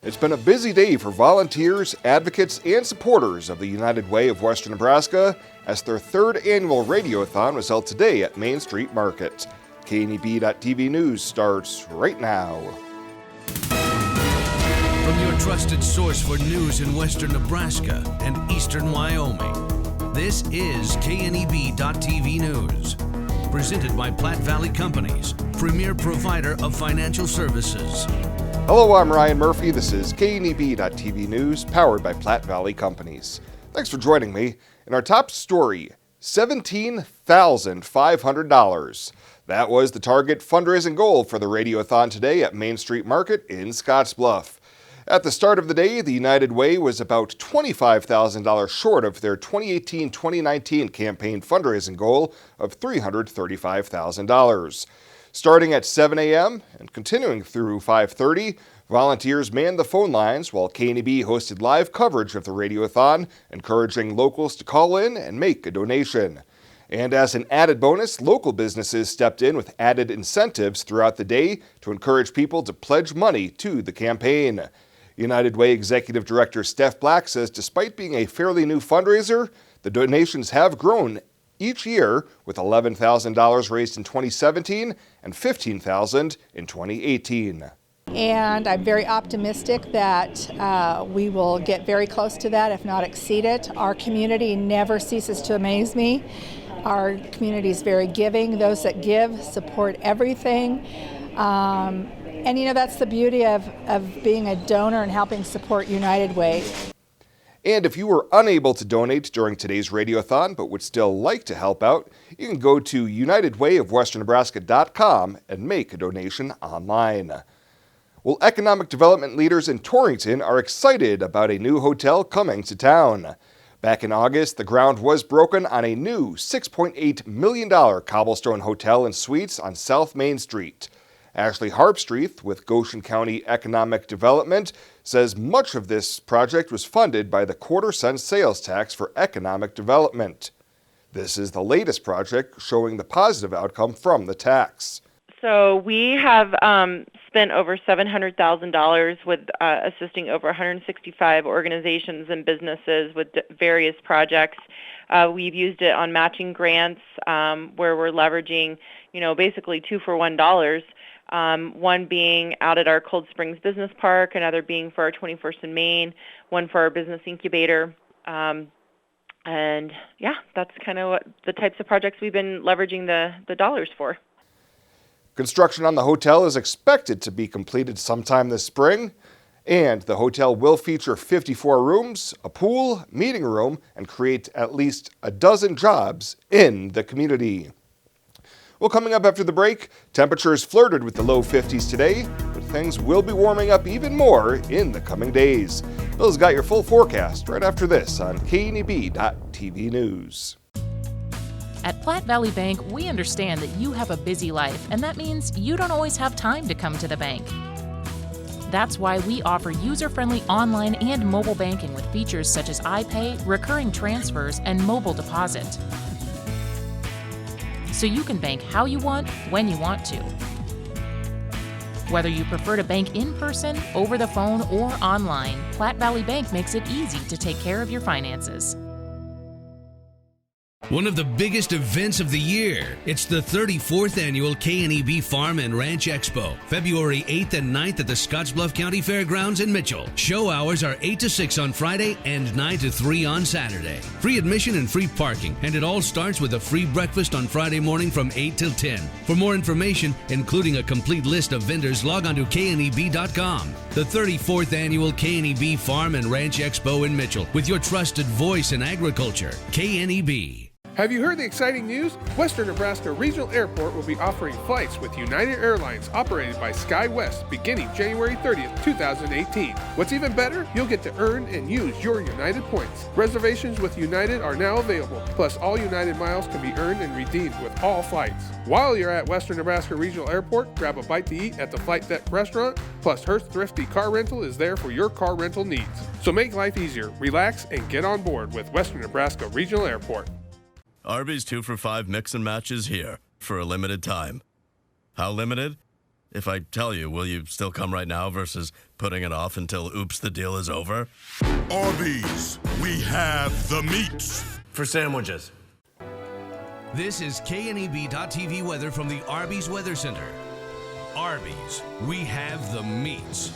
It's been a busy day for volunteers, advocates, and supporters of the United Way of Western Nebraska as their third annual Radiothon was held today at Main Street Market. KNEB.TV News starts right now. From your trusted source for news in Western Nebraska and Eastern Wyoming, this is KNEB.TV News. Presented by Platte Valley Companies, premier provider of financial services. Hello, I'm Ryan Murphy. This is KNEB.TV News, powered by Platte Valley Companies. Thanks for joining me. In our top story, $17,500. That was the target fundraising goal for the Radiothon today at Main Street Market in Scottsbluff. At the start of the day, the United Way was about $25,000 short of their 2018-2019 campaign fundraising goal of $335,000. Starting at 7 a.m. and continuing through 5:30, volunteers manned the phone lines while KNEB hosted live coverage of the Radiothon, encouraging locals to call in and make a donation. And as an added bonus, local businesses stepped in with added incentives throughout the day to encourage people to pledge money to the campaign. United Way Executive Director Steph Black says despite being a fairly new fundraiser, the donations have grown each year, with $11,000 raised in 2017 and $15,000 in 2018. And I'm very optimistic that we will get very close to that, if not exceed it. Our community never ceases to amaze me. Our community is very giving. Those that give support everything. And you know, that's the beauty of being a donor and helping support United Way. And if you were unable to donate during today's Radiothon but would still like to help out, you can go to UnitedWayOfWesternNebraska.com and make a donation online. Well, economic development leaders in Torrington are excited about a new hotel coming to town. Back in August, the ground was broken on a new $6.8 million cobblestone hotel and suites on South Main Street. Ashley Harpstreet with Goshen County Economic Development says much of this project was funded by the quarter-cent sales tax for economic development. This is the latest project showing the positive outcome from the tax. So we have spent over $700,000 with assisting over 165 organizations and businesses with various projects. We've used it on matching grants where we're leveraging, basically $2 for $1. One being out at our Cold Springs Business Park, another being for our 21st and Main, one for our business incubator. And yeah, that's kind of what the types of projects we've been leveraging the dollars for. Construction on the hotel is expected to be completed sometime this spring, and the hotel will feature 54 rooms, a pool, meeting room, and create at least a dozen jobs in the community. Well, coming up after the break, temperatures flirted with the low 50s today, but things will be warming up even more in the coming days. Bill's got your full forecast right after this on KNEB.TV News. At Platte Valley Bank, we understand that you have a busy life, and that means you don't always have time to come to the bank. That's why we offer user-friendly online and mobile banking with features such as iPay, recurring transfers, and mobile deposit. So you can bank how you want, when you want to. Whether you prefer to bank in person, over the phone, or online, Platte Valley Bank makes it easy to take care of your finances. One of the biggest events of the year. It's the 34th annual KNEB Farm and Ranch Expo, February 8th and 9th at the Scottsbluff County Fairgrounds in Mitchell. Show hours are 8 to 6 on Friday and 9 to 3 on Saturday. Free admission and free parking, and it all starts with a free breakfast on Friday morning from 8 till 10. For more information, including a complete list of vendors, log on to kneb.com. The 34th annual KNEB Farm and Ranch Expo in Mitchell, with your trusted voice in agriculture, KNEB. Have you heard the exciting news? Western Nebraska Regional Airport will be offering flights with United Airlines operated by SkyWest beginning January 30th, 2018. What's even better? You'll get to earn and use your United points. Reservations with United are now available, plus all United miles can be earned and redeemed with all flights. While you're at Western Nebraska Regional Airport, grab a bite to eat at the Flight Deck restaurant, plus Hearst Thrifty Car Rental is there for your car rental needs. So make life easier, relax, and get on board with Western Nebraska Regional Airport. Arby's 2 for $5 mix and match is here for a limited time. How limited? If I tell you, will you still come right now versus putting it off until oops, the deal is over? Arby's, we have the meats. For sandwiches. This is KNEB.TV weather from the Arby's Weather Center. Arby's, we have the meats.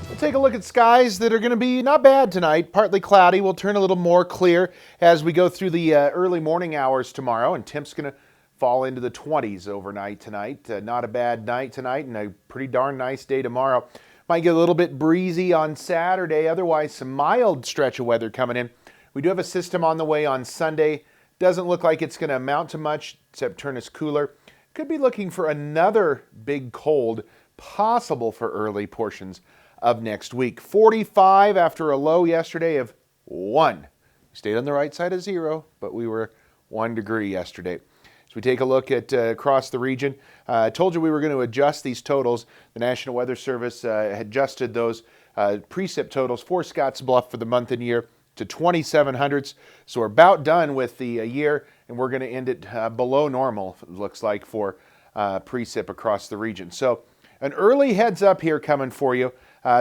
We'll take a look at skies that are going to be not bad tonight. Partly cloudy. We'll turn a little more clear as we go through the early morning hours tomorrow. And temps going to fall into the 20s overnight tonight. Not a bad night tonight and a pretty darn nice day tomorrow. Might get a little bit breezy on Saturday. Otherwise, some mild stretch of weather coming in. We do have a system on the way on Sunday. Doesn't look like it's going to amount to much except turn us cooler. Could be looking for another big cold possible for early portions of next week. 45 after a low yesterday of 1. We stayed on the right side of 0, but we were 1 degree yesterday. As we take a look at across the region, I told you we were going to adjust these totals. The National Weather Service adjusted those precip totals for Scottsbluff for the month and year to 2,700s. So we're about done with the year, and we're going to end it below normal, it looks like, for precip across the region. So an early heads up here coming for you.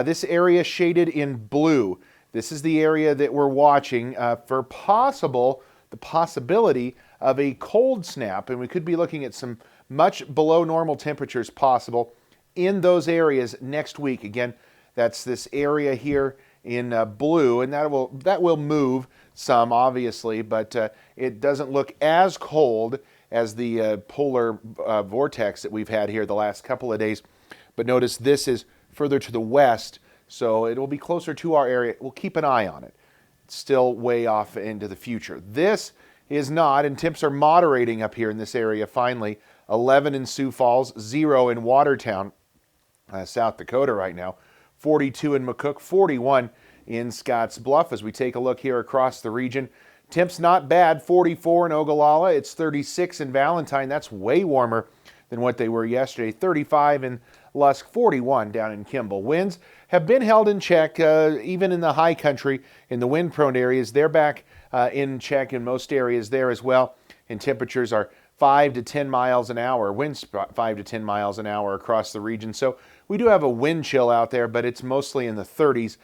This area shaded in blue. This is the area that we're watching for the possibility of a cold snap, and we could be looking at some much below normal temperatures possible in those areas next week. Again, that's this area here in blue, and that will move some, obviously, but it doesn't look as cold as the polar vortex that we've had here the last couple of days. But notice this is further to the west, so it'll be closer to our area. We'll keep an eye on it. It's still way off into the future. This is not, and temps are moderating up here in this area finally. 11 in Sioux Falls, 0 in Watertown, South Dakota right now. 42 in McCook, 41 in Scottsbluff. As we take a look here across the region, temps not bad. 44 in Ogallala. It's 36 in Valentine. That's way warmer than what they were yesterday. 35 in Lusk, 41 down in Kimball. Winds have been held in check, even in the high country, in the wind-prone areas. They're back in check in most areas there as well. And temperatures are 5 to 10 miles an hour, winds 5 to 10 miles an hour across the region. So we do have a wind chill out there, but it's mostly in the 30s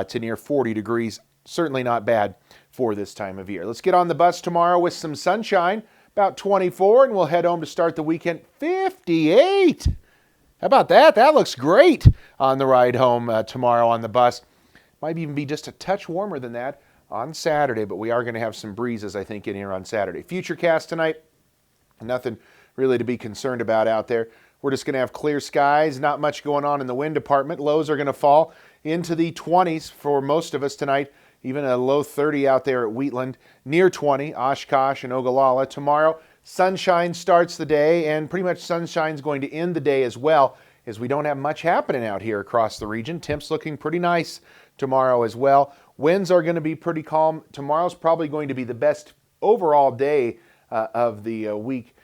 to near 40 degrees. Certainly not bad for this time of year. Let's get on the bus tomorrow with some sunshine, about 24, and we'll head home to start the weekend. 58! How about that? That looks great on the ride home tomorrow on the bus. Might even be just a touch warmer than that on Saturday, but we are going to have some breezes, I think, in here on Saturday. Futurecast tonight, nothing really to be concerned about out there. We're just going to have clear skies, not much going on in the wind department. Lows are going to fall into the 20s for most of us tonight, even a low 30 out there at Wheatland, near 20, Oshkosh and Ogallala. Tomorrow, sunshine starts the day, and pretty much sunshine's going to end the day as well, as we don't have much happening out here across the region. Temps looking pretty nice tomorrow as well. Winds are going to be pretty calm. Tomorrow's probably going to be the best overall day of the week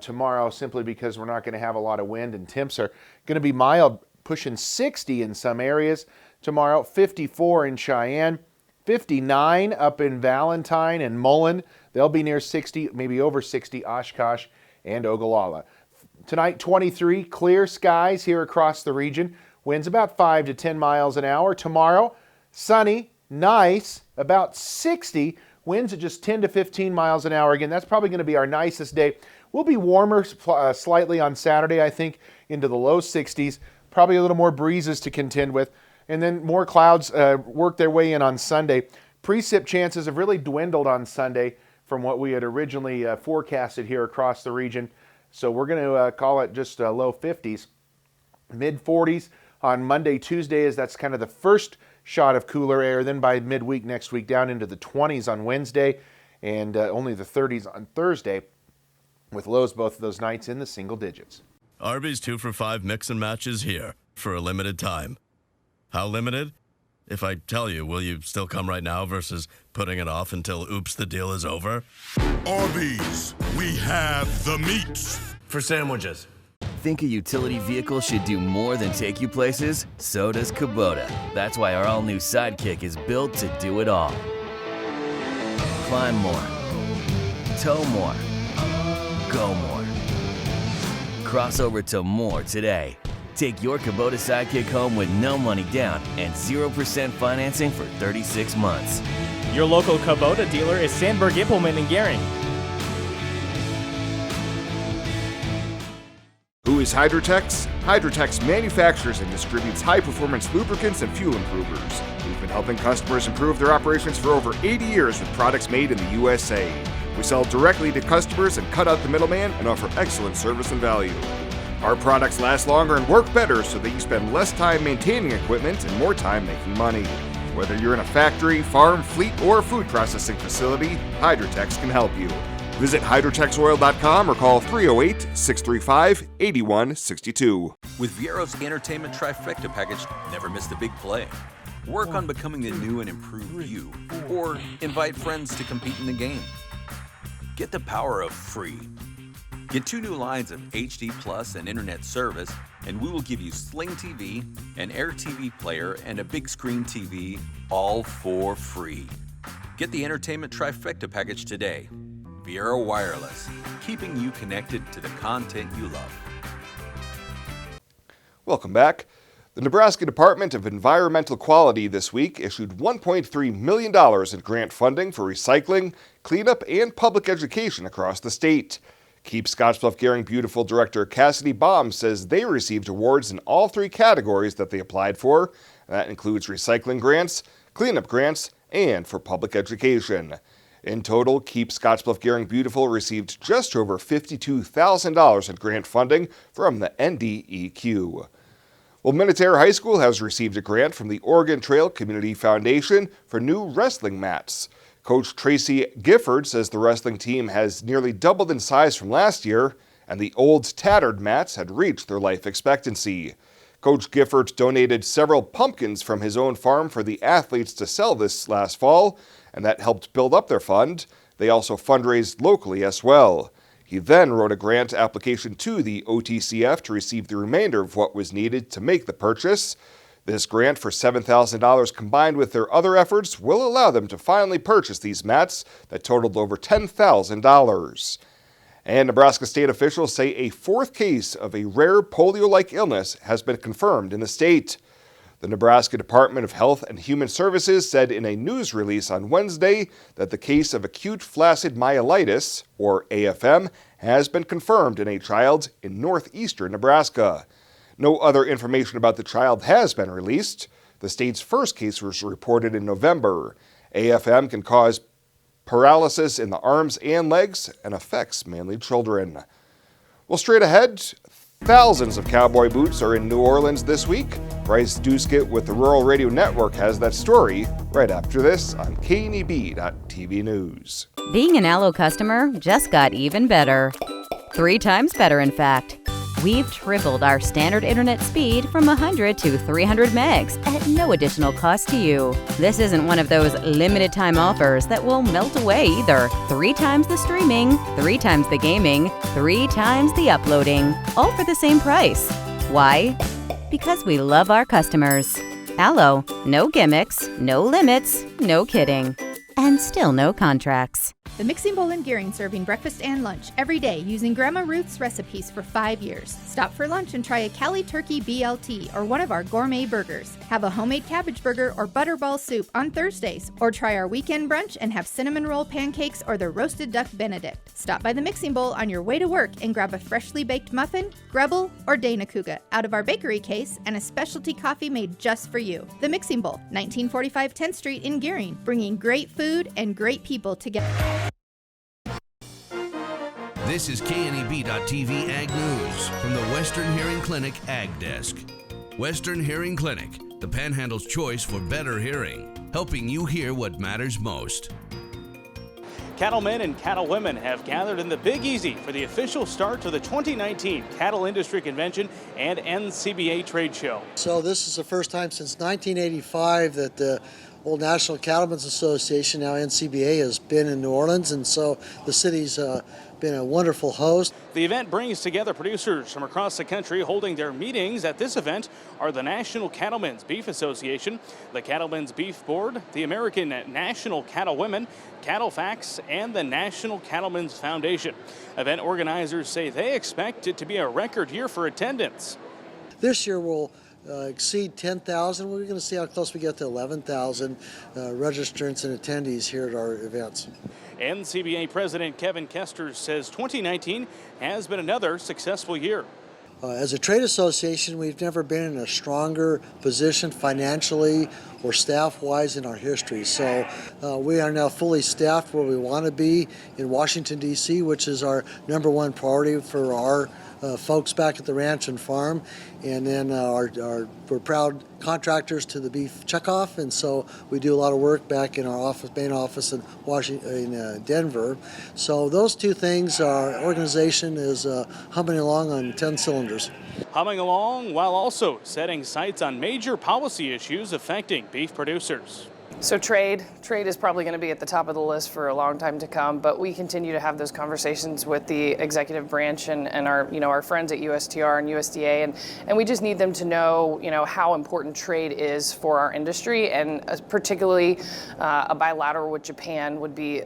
tomorrow, simply because we're not going to have a lot of wind, and temps are going to be mild, pushing 60 in some areas tomorrow. 54 in Cheyenne, 59 up in Valentine and Mullen. They'll be near 60, maybe over 60, Oshkosh and Ogallala. Tonight, 23, clear skies here across the region. Winds about 5 to 10 miles an hour. Tomorrow, sunny, nice, about 60. Winds at just 10 to 15 miles an hour. Again, that's probably going to be our nicest day. We'll be warmer slightly on Saturday, I think, into the low 60s. Probably a little more breezes to contend with. And then more clouds work their way in on Sunday. Precip chances have really dwindled on Sunday from what we had originally forecasted here across the region. So we're going to call it just low 50s. Mid 40s on Monday, Tuesday, as that's kind of the first shot of cooler air. Then by midweek next week, down into the 20s on Wednesday, and only the 30s on Thursday, with lows both of those nights in the single digits. Arby's 2 for $5 mix and matches here for a limited time. How limited? If I tell you, will you still come right now versus putting it off until oops, the deal is over? Arby's, we have the meats. For sandwiches. Think a utility vehicle should do more than take you places? So does Kubota. That's why our all-new Sidekick is built to do it all. Climb more. Tow more. Go more. Cross over to more today. Take your Kubota Sidekick home with no money down and 0% financing for 36 months. Your local Kubota dealer is Sandberg Implement in Gering. Who is Hydrotex? Hydrotex manufactures and distributes high-performance lubricants and fuel improvers. We've been helping customers improve their operations for over 80 years with products made in the USA. We sell directly to customers and cut out the middleman and offer excellent service and value. Our products last longer and work better so that you spend less time maintaining equipment and more time making money. Whether you're in a factory, farm, fleet, or food processing facility, Hydrotex can help you. Visit hydrotexoil.com or call 308-635-8162. With Viero's entertainment trifecta package, never miss the big play. Work on becoming the new and improved you, or invite friends to compete in the game. Get the power of free. Get 2 new lines of HD Plus and internet service, and we will give you Sling TV, an Air TV player, and a big screen TV, all for free. Get the entertainment trifecta package today. Viero Wireless, keeping you connected to the content you love. Welcome back. The Nebraska Department of Environmental Quality this week issued $1.3 million in grant funding for recycling, cleanup, and public education across the state. Keep Scottsbluff Gering Beautiful Director Cassidy Baum says they received awards in all 3 categories that they applied for. That includes recycling grants, cleanup grants, and for public education. In total, Keep Scottsbluff Gering Beautiful received just over $52,000 in grant funding from the NDEQ. Well, Minutair High School has received a grant from the Oregon Trail Community Foundation for new wrestling mats. Coach Tracy Gifford says the wrestling team has nearly doubled in size from last year, and the old tattered mats had reached their life expectancy. Coach Gifford donated several pumpkins from his own farm for the athletes to sell this last fall, and that helped build up their fund. They also fundraised locally as well. He then wrote a grant application to the OTCF to receive the remainder of what was needed to make the purchase. This grant for $7,000 combined with their other efforts will allow them to finally purchase these mats that totaled over $10,000. And Nebraska state officials say a 4th case of a rare polio-like illness has been confirmed in the state. The Nebraska Department of Health and Human Services said in a news release on Wednesday that the case of acute flaccid myelitis, or AFM, has been confirmed in a child in northeastern Nebraska. No other information about the child has been released. The state's first case was reported in November. AFM can cause paralysis in the arms and legs and affects mainly children. Well, straight ahead, thousands of cowboy boots are in New Orleans this week. Bryce Duskett with the Rural Radio Network has that story right after this on KNEB.TV News. Being an Allo customer just got even better. 3 times better, in fact. We've tripled our standard internet speed from 100 to 300 megs at no additional cost to you. This isn't one of those limited time offers that will melt away either. 3 times the streaming, 3 times the gaming, 3 times the uploading, all for the same price. Why? Because we love our customers. Allo, no gimmicks, no limits, no kidding, and still no contracts. The Mixing Bowl in Gering, serving breakfast and lunch every day using Grandma Ruth's recipes for 5 years. Stop for lunch and try a Cali Turkey BLT or one of our gourmet burgers. Have a homemade cabbage burger or butterball soup on Thursdays, or try our weekend brunch and have cinnamon roll pancakes or the roasted duck Benedict. Stop by the Mixing Bowl on your way to work and grab a freshly baked muffin, Grebel, or Dana Kuga out of our bakery case and a specialty coffee made just for you. The Mixing Bowl, 1945 10th Street in Gering, bringing great food and great people together. This is KNEB.TV Ag News from the Western Hearing Clinic Ag Desk. Western Hearing Clinic, the Panhandle's choice for better hearing, helping you hear what matters most. Cattlemen and cattlewomen have gathered in the Big Easy for the official start to the 2019 Cattle Industry Convention and NCBA Trade Show. So this is the first time since 1985 that the Old National Cattlemen's Association, now NCBA, has been in New Orleans, and so the city's been a wonderful host. The event brings together producers from across the country. Holding their meetings at this event are the National Cattlemen's Beef Association, the Cattlemen's Beef Board, the American National Cattlewomen, CattleFax, and the National Cattlemen's Foundation. Event organizers say they expect it to be a record year for attendance. This year we'll exceed 10,000. We're going to see how close we get to 11,000 registrants and attendees here at our events. NCBA President Kevin Kester says 2019 has been another successful year. As a trade association, we've never been in a stronger position financially or staff-wise in our history. So we are now fully staffed where we want to be in Washington, D.C., which is our #1 priority for our folks back at the ranch and farm. And then we're proud contractors to the beef checkoff, and so we do a lot of work back in our main office in Denver. So those two things, our organization is humming along on 10 cylinders. Humming along while also setting sights on major policy issues affecting beef producers. So trade is probably going to be at the top of the list for a long time to come, but we continue to have those conversations with the executive branch and our friends at USTR and USDA, and we just need them to know how important trade is for our industry, and particularly a bilateral with Japan would be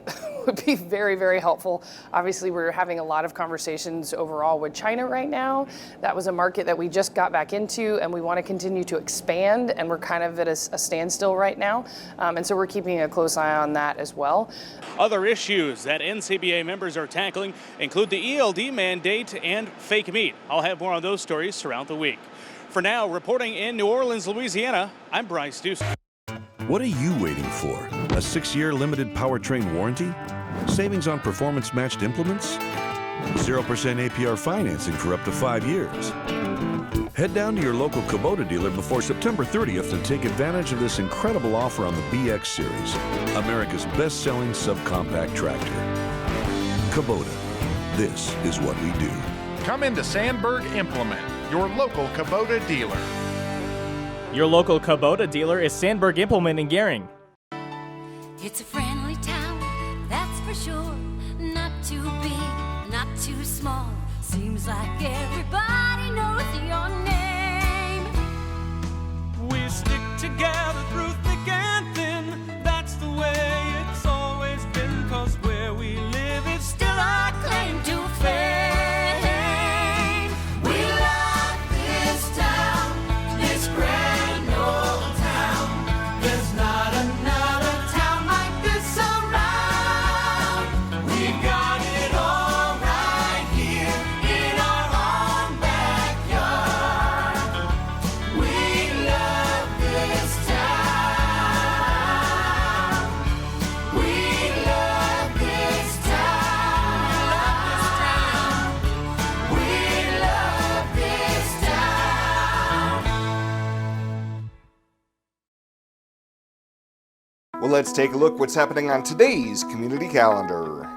very, very helpful. Obviously, we're having a lot of conversations overall with China right now. That was a market that we just got back into, and we want to continue to expand, and we're kind of at a standstill right now. And so we're keeping a close eye on that as well. Other issues that NCBA members are tackling include the ELD mandate and fake meat. I'll have more on those stories throughout the week. For now, reporting in New Orleans, Louisiana, I'm Bryce Deuce. What are you waiting for? A 6-year limited powertrain warranty? Savings on performance-matched implements? 0% APR financing for up to 5 years? Head down to your local Kubota dealer before September 30th and take advantage of this incredible offer on the BX Series, America's best-selling subcompact tractor. Kubota, this is what we do. Come into Sandberg Implement, your local Kubota dealer. Your local Kubota dealer is Sandberg Implement in Gering. It's a friendly town, that's for sure. Not too big, not too small. Seems like everybody knows your name. We stick together through thick and thin. That's the way it's always been. 'Cause where we live is still our claim to fame. We love this town, this grand old town. There's not another town like this around. We've got it all right here in our own backyard. We love this town. We love this town. We love this town. Well, let's take a look what's happening on today's community calendar.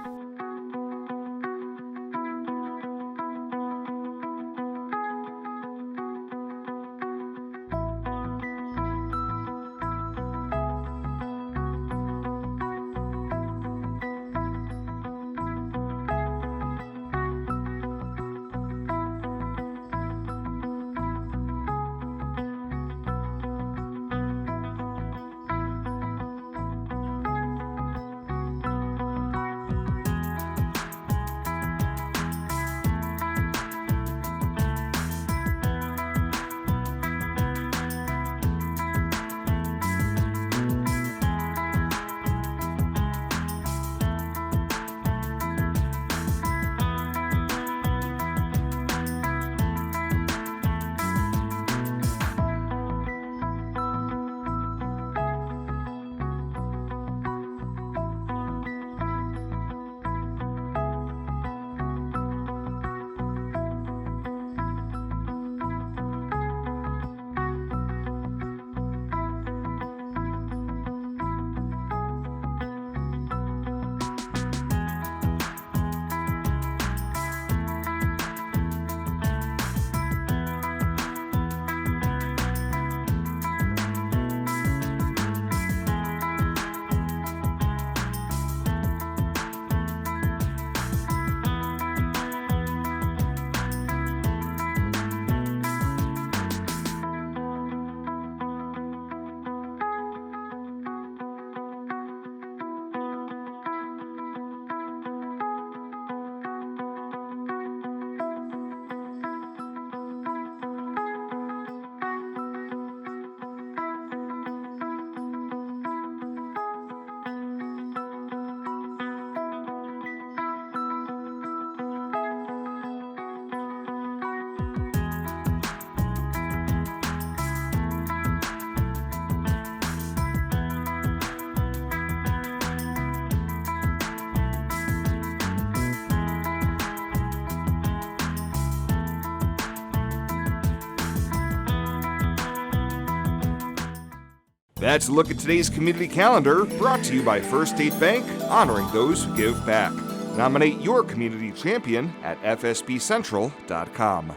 That's a look at today's community calendar, brought to you by First State Bank, honoring those who give back. Nominate your community champion at fsbcentral.com.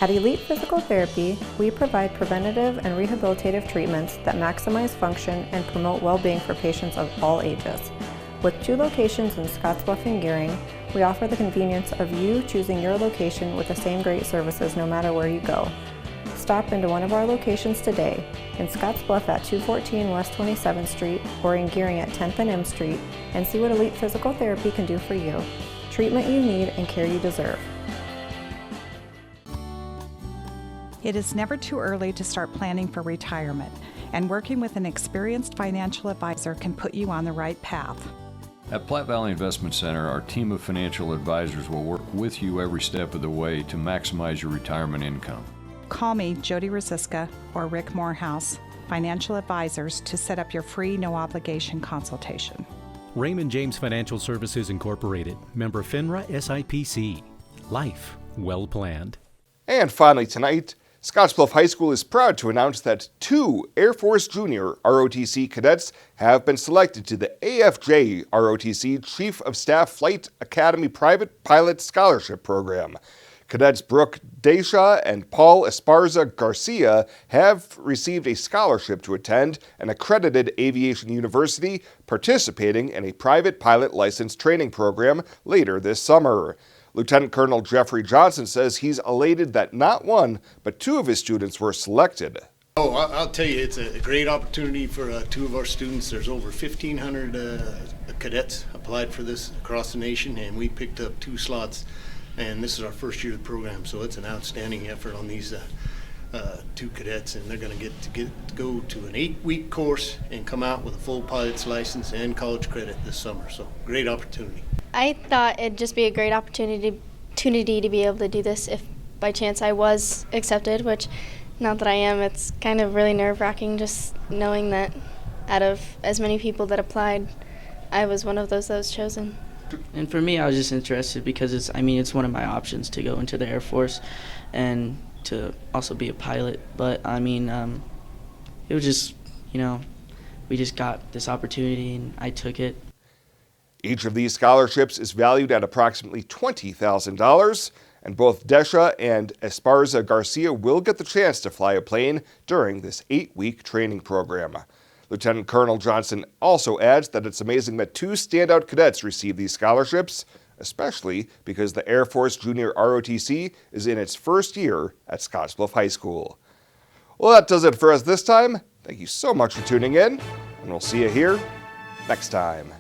At Elite Physical Therapy, we provide preventative and rehabilitative treatments that maximize function and promote well-being for patients of all ages. With 2 locations in Scottsbluff and Gearing, we offer the convenience of you choosing your location with the same great services no matter where you go. Stop into one of our locations today, in Scottsbluff at 214 West 27th Street or in Gearing at 10th and M Street, and see what Elite Physical Therapy can do for you. Treatment you need and care you deserve. It is never too early to start planning for retirement, and working with an experienced financial advisor can put you on the right path. At Platte Valley Investment Center, our team of financial advisors will work with you every step of the way to maximize your retirement income. Call me, Jody Rosiska, or Rick Morehouse, financial advisors, to set up your free, no-obligation consultation. Raymond James Financial Services Incorporated, member FINRA SIPC. Life well planned. And finally tonight, Scottsbluff High School is proud to announce that 2 Air Force Junior ROTC cadets have been selected to the AFJ ROTC Chief of Staff Flight Academy Private Pilot Scholarship Program. Cadets Brooke Desha and Paul Esparza Garcia have received a scholarship to attend an accredited aviation university participating in a private pilot license training program later this summer. Lieutenant Colonel Jeffrey Johnson says he's elated that not 1, but 2 of his students were selected. Oh, I'll tell you, it's a great opportunity for 2 of our students. There's over 1,500 cadets applied for this across the nation, and we picked up 2 slots. And this is our first year of the program, so it's an outstanding effort on these 2 cadets, and they're going to get to go to an 8-week course and come out with a full pilot's license and college credit this summer. So great opportunity. I thought it'd just be a great opportunity to be able to do this if by chance I was accepted, which now that I am, it's kind of really nerve-wracking just knowing that out of as many people that applied, I was one of those that was chosen. And for me, I was just interested because it's one of my options to go into the Air Force and to also be a pilot. But it was just, we just got this opportunity and I took it. Each of these scholarships is valued at approximately $20,000, and both Desha and Esparza Garcia will get the chance to fly a plane during this 8-week training program. Lieutenant Colonel Johnson also adds that it's amazing that 2 standout cadets received these scholarships, especially because the Air Force Junior ROTC is in its first year at Scottsbluff High School. Well, that does it for us this time. Thank you so much for tuning in, and we'll see you here next time.